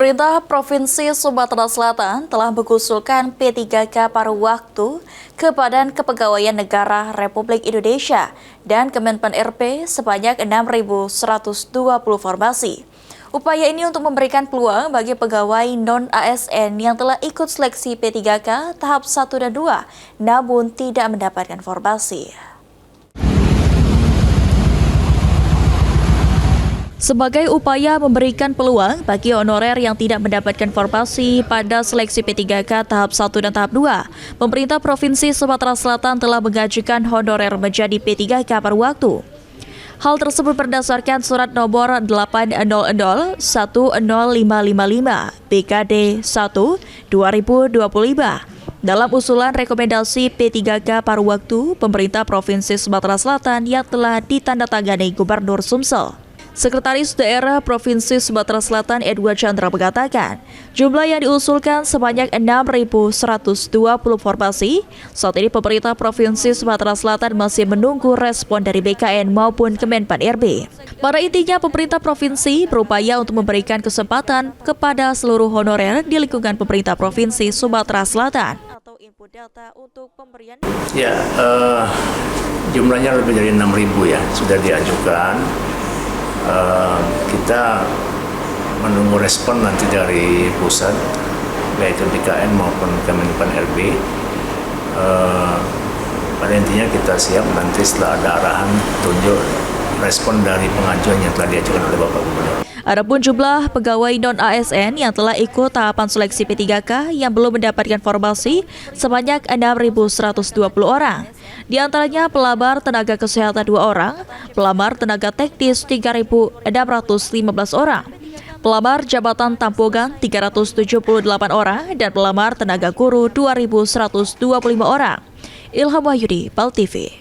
Pemerintah Provinsi Sumatera Selatan telah mengusulkan P3K paruh waktu ke Badan Kepegawaian Negara Republik Indonesia dan Kemenpan RB sebanyak 6.120 formasi. Upaya ini untuk memberikan peluang bagi pegawai non-ASN yang telah ikut seleksi P3K tahap 1 dan 2, namun tidak mendapatkan formasi. Sebagai upaya memberikan peluang bagi honorer yang tidak mendapatkan formasi pada seleksi P3K tahap 1 dan tahap 2, pemerintah Provinsi Sumatera Selatan telah mengajukan honorer menjadi P3K paruh waktu. Hal tersebut berdasarkan surat nomor 800-10555 BKD 1 2025. Dalam usulan rekomendasi P3K paruh waktu pemerintah Provinsi Sumatera Selatan yang telah ditandatangani Gubernur Sumsel. Sekretaris Daerah Provinsi Sumatera Selatan Edward Chandra mengatakan, jumlah yang diusulkan sebanyak 6.120 formasi. Saat ini pemerintah Provinsi Sumatera Selatan masih menunggu respon dari BKN maupun Kemenpan RB. Pada intinya, pemerintah provinsi berupaya untuk memberikan kesempatan kepada seluruh honorer di lingkungan pemerintah Provinsi Sumatera Selatan. Atau input data untuk pemberian. Ya, jumlahnya lebih dari 6.000 ya, sudah diajukan. Kita menunggu respon nanti dari pusat, yaitu BKN maupun Kemenpan RB. Pada intinya kita siap nanti setelah ada arahan tunjuk respon dari pengajuan yang telah diajukan oleh Bapak Gubernur. Adapun jumlah pegawai non-ASN yang telah ikut tahapan seleksi P3K yang belum mendapatkan formasi sebanyak 6.120 orang. Di antaranya pelamar tenaga kesehatan 2 orang, pelamar tenaga teknis 3.615 orang, pelamar jabatan tampungan 378 orang, dan pelamar tenaga guru 2.125 orang. Ilham Wahyudi, PAL TV.